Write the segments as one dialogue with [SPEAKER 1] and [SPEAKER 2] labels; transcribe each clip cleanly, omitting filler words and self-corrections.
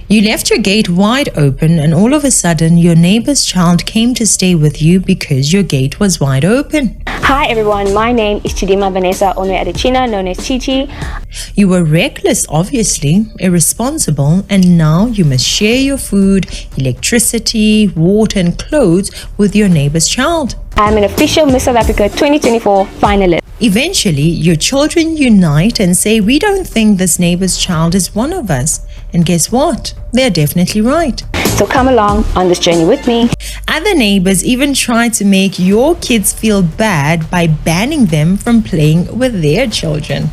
[SPEAKER 1] You left your gate wide open and all of a sudden your neighbor's child came to stay with you because your gate was wide open.
[SPEAKER 2] Hi everyone, my name is Chidimma Vanessa Onwe Adetshima, known as Chichi.
[SPEAKER 1] You were reckless, obviously, irresponsible, and now you must share your food, electricity, water and clothes with your neighbor's child.
[SPEAKER 2] I'm an official Miss South Africa 2024 finalist.
[SPEAKER 1] Eventually, your children unite and say, we don't think this neighbor's child is one of us. And guess what? They're definitely right.
[SPEAKER 2] So come along on this journey with me.
[SPEAKER 1] Other neighbors even try to make your kids feel bad by banning them from playing with their children.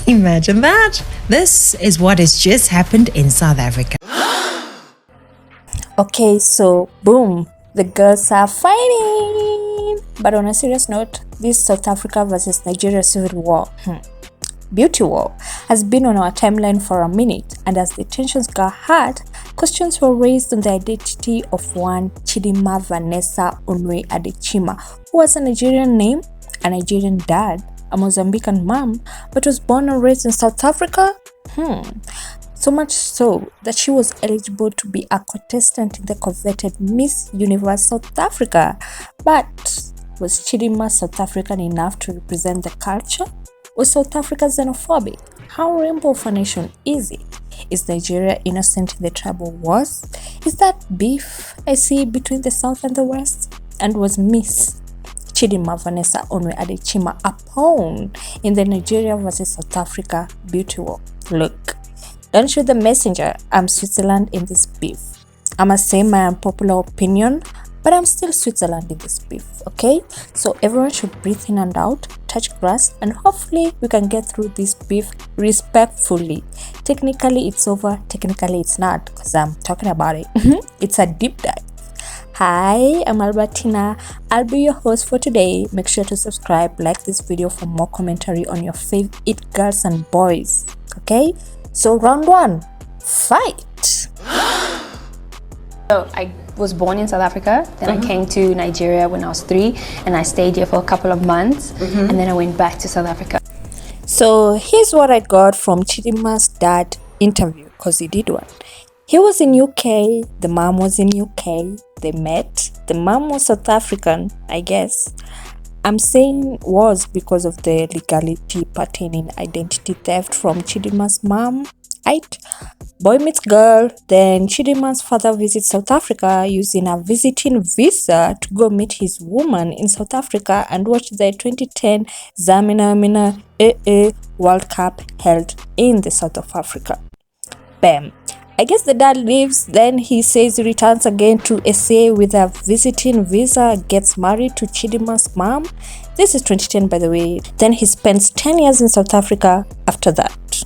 [SPEAKER 1] Imagine that. This is what has just happened in South Africa.
[SPEAKER 3] Okay, so boom, the girls are fighting. But on a serious note, this South Africa versus Nigeria civil war, beauty war, has been on our timeline for a minute, and as the tensions got hot, questions were raised on the identity of one Chidimma Vanessa Onwe Adetshima, who has a Nigerian name, a Nigerian dad, a Mozambican mom, but was born and raised in South Africa. So much so that she was eligible to be a contestant in the coveted Miss Universe South Africa. But was Chidimma South African enough to represent the culture? Was South Africa xenophobic? How rainbow of a nation is it? Is Nigeria innocent in the tribal wars? Is that beef I see between the South and the West? And was Miss Chidimma Vanessa Onwe Adetshima a pawn in the Nigeria versus South Africa beauty war? Look, don't shoot the messenger. I'm Switzerland in this beef. I must say my unpopular opinion, but I'm still Switzerland in this beef, okay? So everyone should breathe in and out, touch grass, and hopefully we can get through this beef respectfully. Technically it's over, technically it's not, because I'm talking about it. It's a deep dive. Hi, I'm Albertina. I'll be your host for today. Make sure to subscribe, like this video for more commentary on your favorite girls and boys, okay? So round one, fight.
[SPEAKER 2] So I was born in South Africa, then I came to Nigeria when I was 3, and I stayed here for a couple of months, and then I went back to South Africa.
[SPEAKER 3] So here's what I got from Chidimma's dad interview, because he did one. He was in UK, the mom was in UK, they met, the mom was South African, I guess. I'm saying was because of the legality pertaining identity theft from Chidimma's mom. Right? Boy meets girl, then Chidimma's father visits South Africa using a visiting visa to go meet his woman in South Africa and watch the 2010 Zamina World Cup held in the South of Africa. Bam. I guess the dad leaves, then he says he returns again to SA with a visiting visa, gets married to Chidimma's mom. This is 2010 by the way. Then he spends 10 years in South Africa after that.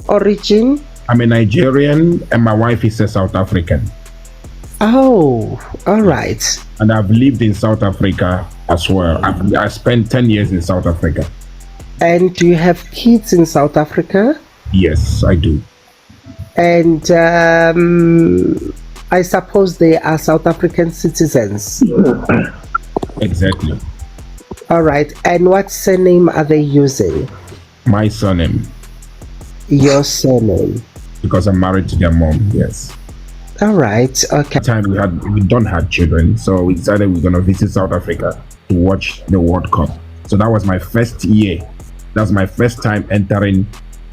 [SPEAKER 4] Origin?
[SPEAKER 5] I'm a Nigerian and my wife is a South African.
[SPEAKER 4] Oh, all right.
[SPEAKER 5] And I've lived in South Africa as well. I spent 10 years in South Africa.
[SPEAKER 4] And do you have kids in South Africa?
[SPEAKER 5] Yes, I do.
[SPEAKER 4] And I suppose they are South African citizens.
[SPEAKER 5] Exactly.
[SPEAKER 4] All right. And what surname are they using?
[SPEAKER 5] My surname.
[SPEAKER 4] Your surname?
[SPEAKER 5] Because I'm married to their mom, yes.
[SPEAKER 4] All right. Okay.
[SPEAKER 5] At the time we don't have children, so we decided we're gonna visit South Africa to watch the World Cup. So that was my first year. That's my first time entering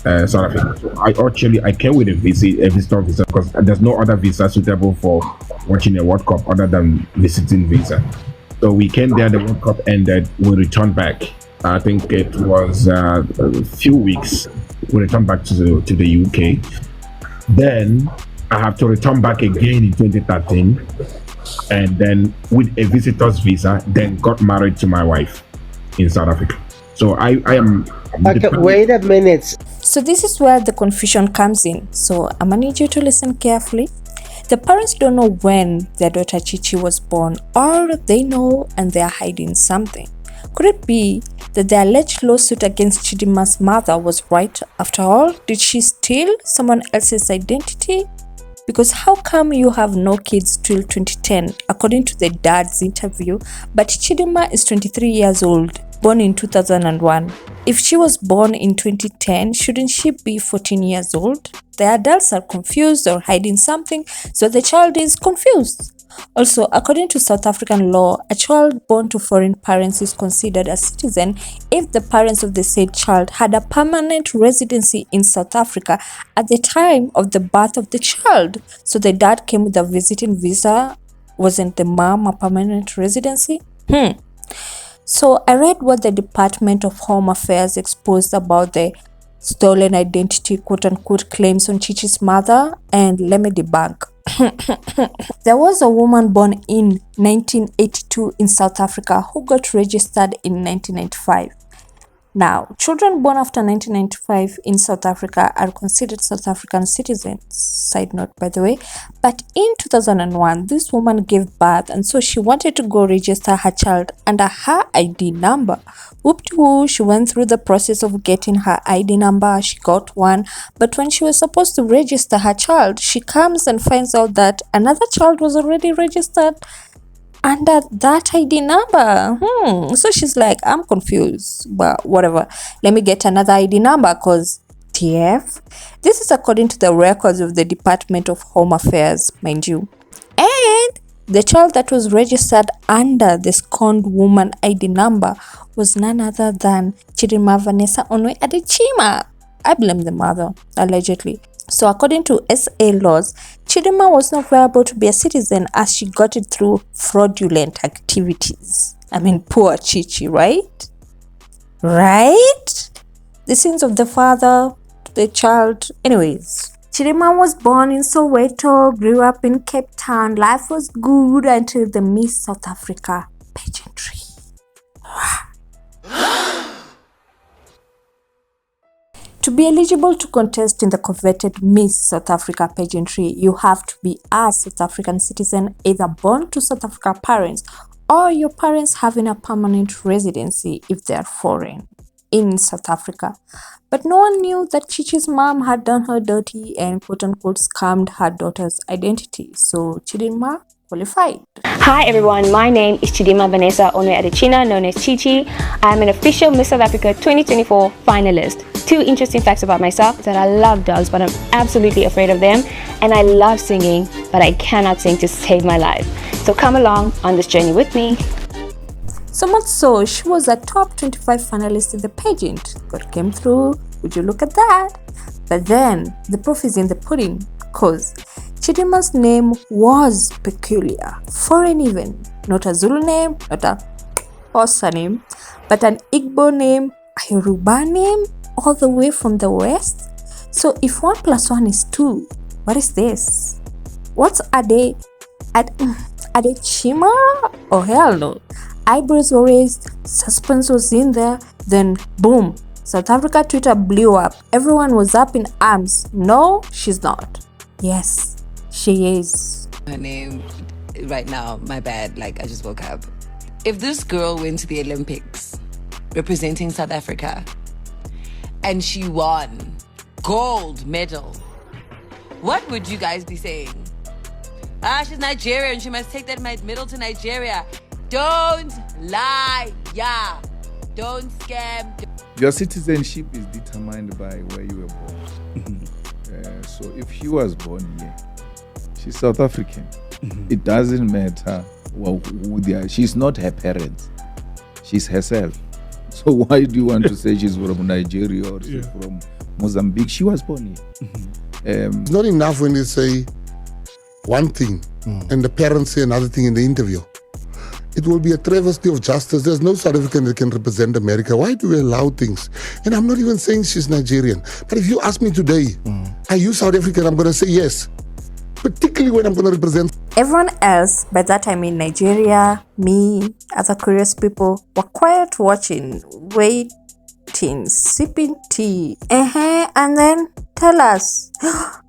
[SPEAKER 5] South Africa. So I came with a visitor visa because there's no other visa suitable for watching a World Cup other than visiting visa. So we came there, the World Cup ended, we returned back. I think it was a few weeks. We returned back to the UK. Then I have to return back again in 2013, and then with a visitor's visa, then got married to my wife in South Africa. So I am.
[SPEAKER 4] Okay, wait a minute.
[SPEAKER 3] So this is where the confusion comes in. So I'm gonna need you to listen carefully. The parents don't know when their daughter Chichi was born, or they know and they are hiding something. Could it be that the alleged lawsuit against Chidimma's mother was right after all? Did she steal someone else's identity? Because how come you have no kids till 2010, according to the dad's interview, but Chidimma is 23 years old? born in 2001. If she was born in 2010, shouldn't she be 14 years old? The adults are confused or hiding something, so the child is confused. Also, according to South African law, a child born to foreign parents is considered a citizen if the parents of the said child had a permanent residency in South Africa at the time of the birth of the child. So the dad came with a visiting visa. Wasn't the mom a permanent residency? So I read what the Department of Home Affairs exposed about the stolen identity quote-unquote claims on Chichi's mother, and let me debunk. There was a woman born in 1982 in South Africa who got registered in 1995. Now, children born after 1995 in South Africa are considered South African citizens. Side note, by the way. But in 2001, this woman gave birth, and so she wanted to go register her child under her ID number. Whoop-de-woo, she went through the process of getting her ID number. She got one. But when she was supposed to register her child, she comes and finds out that another child was already registered under that ID number. So she's like, I'm confused, but whatever. Let me get another ID number because TF. This is according to the records of the Department of Home Affairs, mind you. And the child that was registered under the scorned woman ID number was none other than Chidimma Vanessa Onwe Adetshima. I blame the mother, allegedly. So according to SA laws, Chidimma was not viable to be a citizen as she got it through fraudulent activities. I mean, poor Chichi, right? Right? The sins of the father to the child. Anyways, Chidimma was born in Soweto, grew up in Cape Town. Life was good until the Miss South Africa pageantry. To be eligible to contest in the coveted Miss South Africa pageantry, you have to be a South African citizen, either born to South Africa parents or your parents having a permanent residency if they are foreign in South Africa. But no one knew that Chichi's mom had done her dirty and quote-unquote scammed her daughter's identity. So Chidimma qualified.
[SPEAKER 2] Hi everyone, my name is Chidimma Vanessa Onwe Adetshima, known as Chichi. I am an official Miss South Africa 2024 finalist. 2 interesting facts about myself: that I love dogs, but I'm absolutely afraid of them, and I love singing, but I cannot sing to save my life. So come along on this journey with me.
[SPEAKER 3] So much so, she was a top 25 finalist in the pageant. God came through, would you look at that? But then, the proof is in the pudding, cause Chidimma's name was peculiar, foreign even. Not a Zulu name, not a Xhosa name, but an Igbo name, a Yoruba name, all the way from the west. So if 1 + 1 is 2, what is this? What's Adetshima? Oh hell no. Eyebrows were raised, suspense was in there, then boom, South Africa Twitter blew up. Everyone was up in arms. No, she's not. Yes, she is.
[SPEAKER 6] Her name right now, my bad, like I just woke up. If this girl went to the Olympics representing South Africa and she won gold medal, what would you guys be saying? She's Nigerian, she must take that medal to Nigeria. Don't lie, yeah. Don't scam.
[SPEAKER 7] Your citizenship is determined by where you were born. So if she was born here, she's South African. It doesn't matter who they are. She's not her parents. She's herself. So why do you want to say she's from Nigeria or she's from Mozambique? She was born here.
[SPEAKER 8] It's not enough when you say one thing and the parents say another thing in the interview. It will be a travesty of justice. There's no South African that can represent America. Why do we allow things? And I'm not even saying she's Nigerian. But if you ask me today, are you South African? I'm going to say yes. Particularly when I'm going to represent.
[SPEAKER 3] Everyone else, by that I mean Nigeria, me, other curious people, were quiet watching, waiting, sipping tea. And then tell us,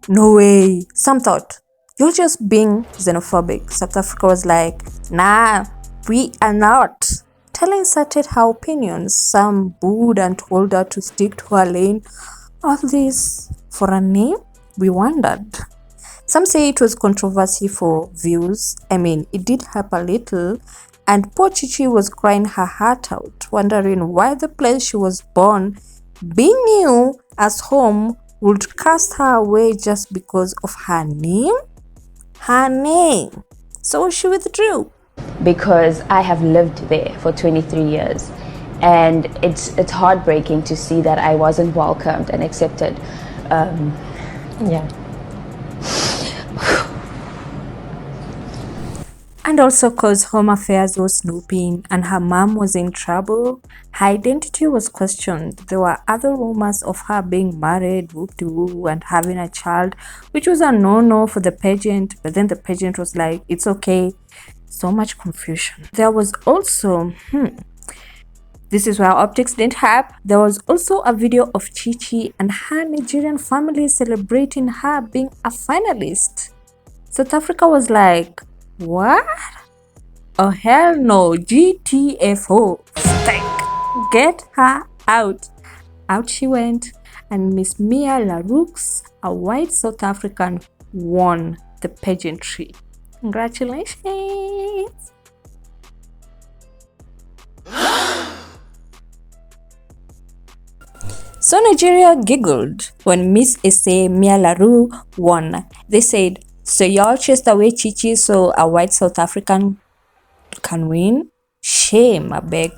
[SPEAKER 3] no way. Some thought, you're just being xenophobic. South Africa was like, nah, we are not. Tella inserted her opinions. Some booed and told her to stick to her lane. All this for a name? We wondered. Some say it was controversy for views. I mean, it did help a little. And poor Chichi was crying her heart out, wondering why the place she was born, being new as home, would cast her away just because of her name. Her name. So she withdrew.
[SPEAKER 2] Because I have lived there for 23 years. And it's heartbreaking to see that I wasn't welcomed and accepted. Yeah.
[SPEAKER 3] And also cause home affairs was snooping and her mom was in trouble. Her identity was questioned. There were other rumors of her being married, whoop-de-woo, and having a child, which was a no-no for the pageant. But then the pageant was like, it's okay. So much confusion. There was also, this is where optics didn't help. There was also a video of Chichi and her Nigerian family celebrating her being a finalist. South Africa was like, what? Oh hell no, GTFO, stank. Get her out. Out she went, and Miss Mia Laroux, a white South African, won the pageantry. Congratulations. So Nigeria giggled when Miss SA Mia Laroux won. They said, so y'all chased away Chichi so a white South African can win? Shame, I beg.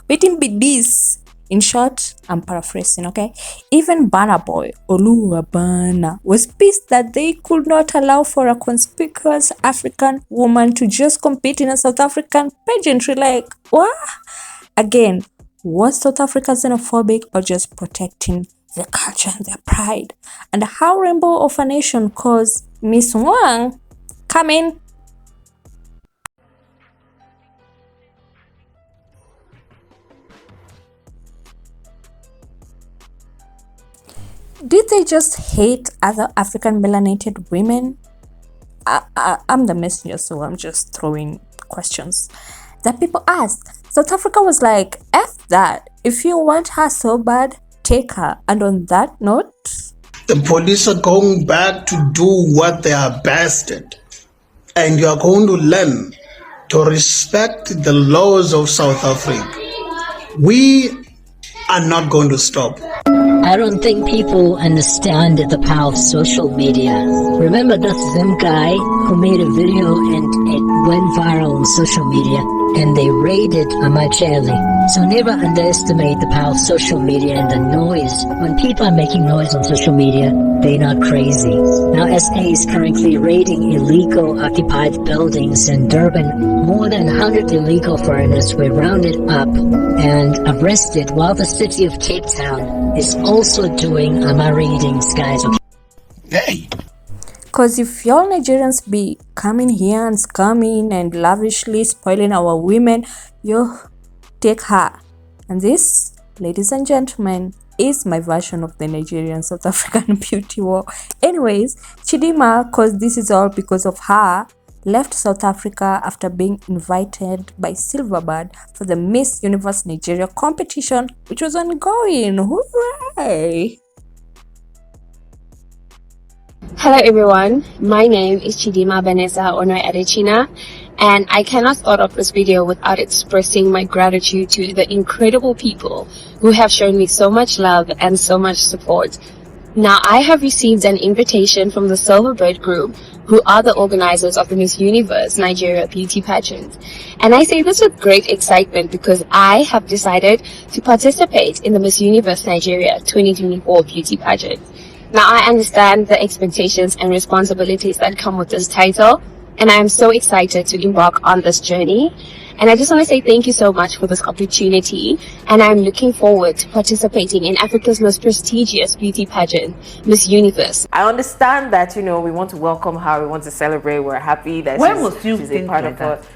[SPEAKER 3] Waiting be this. In short, I'm paraphrasing, okay? Even Burna Boy, Oluwabana, was pissed that they could not allow for a conspicuous African woman to just compete in a South African pageantry. Like, what? Again, was South Africa xenophobic or just protecting their culture and their pride? And how rainbow of a nation cause Miss Wang come in? Did they just hate other African melanated women? I'm the messenger, so I'm just throwing questions that people ask. South Africa was like, F that. If you want her so bad, take her. And on that note,
[SPEAKER 9] the police are going back to do what they are best at. And you are going to learn to respect the laws of South Africa. We are not going to stop.
[SPEAKER 10] I don't think people understand the power of social media. Remember that same guy who made a video and it went viral on social media and they raided Amachele. So never underestimate the power of social media and the noise. When people are making noise on social media, they're not crazy. Now SA is currently raiding illegal occupied buildings in Durban. More than 100 illegal foreigners were rounded up and arrested while the city of Cape Town is also doing readings, guys.
[SPEAKER 9] Hey!
[SPEAKER 3] Because if y'all Nigerians be coming here and scamming and lavishly spoiling our women, you take her. And this, ladies and gentlemen, is my version of the Nigerian South African beauty war. Anyways, Chidimma, because this is all because of her, left South Africa after being invited by Silverbird for the Miss Universe Nigeria competition, which was ongoing. Hooray!
[SPEAKER 2] Hello everyone, my name is Chidimma Vanessa Onwe Adetshima, and I cannot start off this video without expressing my gratitude to the incredible people who have shown me so much love and so much support. Now, I have received an invitation from the Silverbird Group, who are the organizers of the Miss Universe Nigeria beauty pageant. And I say this with great excitement because I have decided to participate in the Miss Universe Nigeria 2024 beauty pageant. Now, I understand the expectations and responsibilities that come with this title, and I am so excited to embark on this journey. And I just want to say thank you so much for this opportunity, and I'm looking forward to participating in Africa's most prestigious beauty pageant, Miss Universe.
[SPEAKER 11] I understand that, you know, we want to welcome her, we want to celebrate, we're happy that she's a part of us.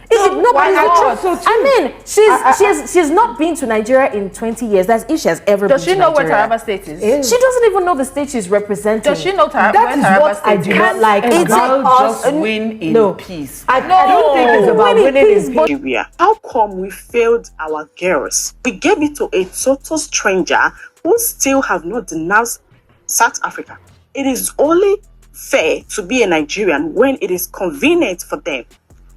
[SPEAKER 11] She's not been to Nigeria in 20 years. That's if she has ever been to Nigeria.
[SPEAKER 12] Does she know where Taraba State is?
[SPEAKER 11] She doesn't even know the state she's representing.
[SPEAKER 12] Does she know
[SPEAKER 11] That
[SPEAKER 12] where
[SPEAKER 11] is
[SPEAKER 12] Taraba
[SPEAKER 11] what
[SPEAKER 12] State
[SPEAKER 11] I do not like.
[SPEAKER 12] It's
[SPEAKER 11] It's
[SPEAKER 12] just win in peace.
[SPEAKER 11] I don't think it's about winning in peace.
[SPEAKER 13] Nigeria. How come we failed our girls? We gave it to a total stranger who still have not denounced South Africa. It is only fair to be a Nigerian when it is convenient for them.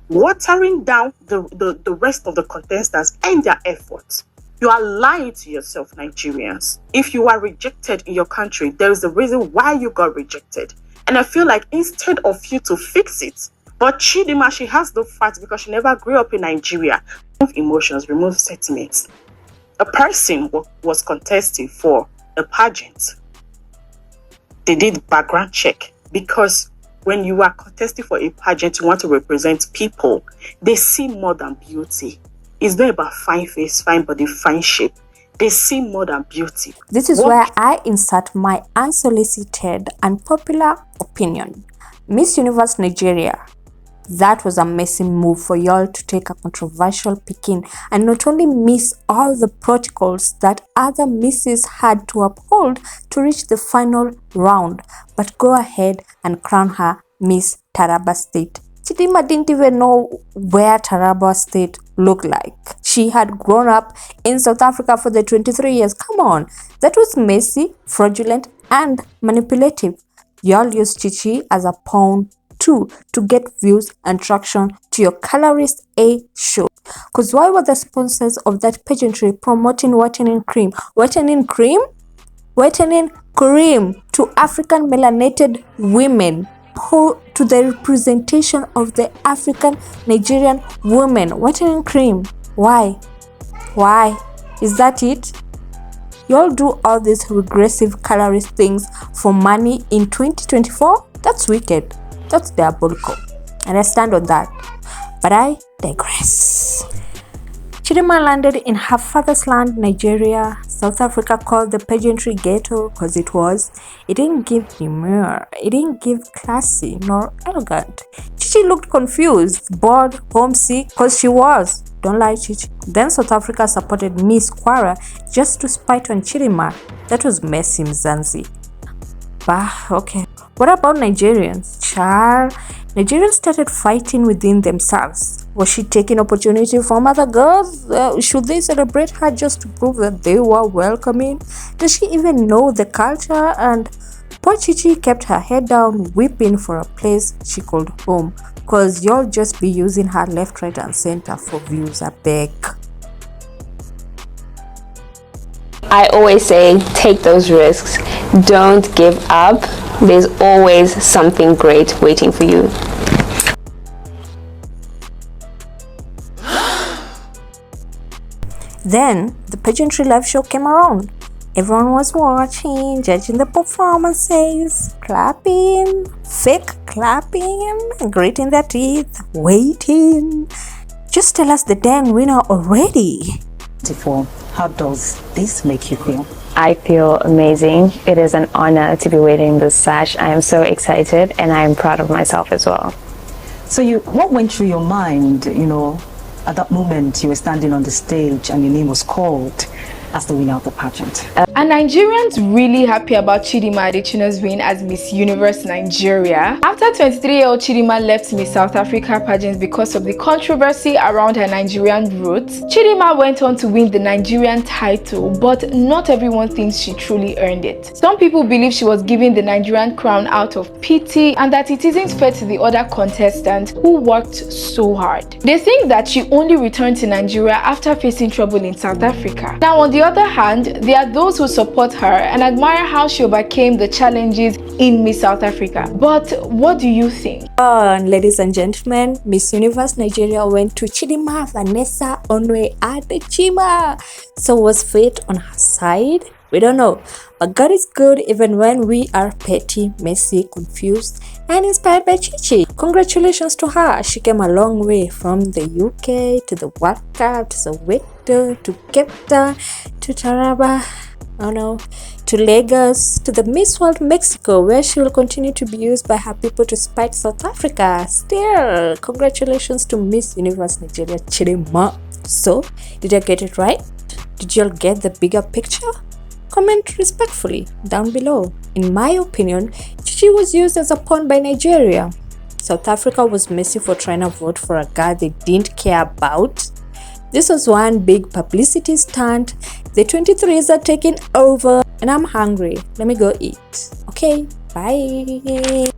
[SPEAKER 13] watering down the rest of the contestants and their efforts. You are lying to yourself, Nigerians. If you are rejected in your country, there is a reason why you got rejected. And I feel like instead of you to fix it, but Chidimma, she has no fight because she never grew up in Nigeria. Remove emotions, remove sentiments. A person was contesting for a pageant. They did background check because when you are contesting for a pageant, you want to represent people. They see more than beauty. It's not about fine face, fine body, fine shape. They see more than beauty.
[SPEAKER 3] This is where I insert my unsolicited and popular opinion. Miss Universe Nigeria. That was a messy move for y'all to take a controversial picking and not only miss all the protocols that other misses had to uphold to reach the final round, but go ahead and crown her Miss Taraba State. Chidimma didn't even know where Taraba State looked like. She had grown up in South Africa for the 23 years. Come on, that was messy, fraudulent, and manipulative. Y'all used Chichi as a pawn too to get views and traction to your colorist A show. Cause why were the sponsors of that pageantry promoting whitening cream? Whitening cream? Whitening cream to African melanated women, who to the representation of the African Nigerian women. Whitening cream. Why? Why? Is that it? Y'all do all these regressive colorist things for money in 2024? That's wicked. That's diabolical. And I stand on that. But I digress. Chidimma landed in her father's land, Nigeria. South Africa called the pageantry ghetto because it was. It didn't give demure. It didn't give classy nor elegant. Chichi looked confused, bored, homesick because she was. Don't lie, Chichi. Then South Africa supported Miss Kwara just to spite on Chidimma. That was messy, Mzansi. Bah, okay. What about Nigerians? Child, Nigerians started fighting within themselves. Was she taking opportunity from other girls? Should they celebrate her just to prove that they were welcoming? Does she even know the culture? And poor Chichi kept her head down, weeping for a place she called home. Cause y'all just be using her left, right, and center for views, I beg.
[SPEAKER 2] I always say, take those risks. Don't give up. There's always something great waiting for you.
[SPEAKER 3] Then the pageantry live show came around. Everyone was watching, judging the performances, clapping, fake clapping, gritting their teeth, waiting. Just tell us the dang winner already.
[SPEAKER 14] How does this make you feel?
[SPEAKER 2] I feel amazing. It is an honor to be wearing this sash. I am so excited and I am proud of myself as well.
[SPEAKER 14] So what went through your mind, at that moment you were standing on the stage and your name was called as the winner of the pageant?
[SPEAKER 15] Are Nigerians really happy about Chidimma Adetshina's win as Miss Universe Nigeria? After 23-year-old Chidimma left Miss South Africa pageant because of the controversy around her Nigerian roots, Chidimma went on to win the Nigerian title, but not everyone thinks she truly earned it. Some people believe she was given the Nigerian crown out of pity and that it isn't fair to the other contestants who worked so hard. They think that she only returned to Nigeria after facing trouble in South Africa. Now, on the other hand, there are those who support her and admire how she overcame the challenges in Miss South Africa. But what do you think?
[SPEAKER 3] Ladies and gentlemen, Miss Universe Nigeria went to Chidimma Vanessa Onwe Adetshima. So was fate on her side? We don't know. But God is good even when we are petty, messy, confused, and inspired by Chichi. Congratulations to her. She came a long way from the UK to the World Cup to Soweto to Cape Town to Taraba. Oh no, to Lagos, to the Miss World Mexico, where she will continue to be used by her people to spite South Africa. Still, congratulations to Miss Universe Nigeria Chidimma. So, did I get it right? Did y'all get the bigger picture? Comment respectfully down below. In my opinion, Chichi was used as a pawn by Nigeria. South Africa was messy for trying to vote for a guy they didn't care about. This was one big publicity stunt. The 23s are taking over and I'm hungry. Let me go eat. Okay, bye.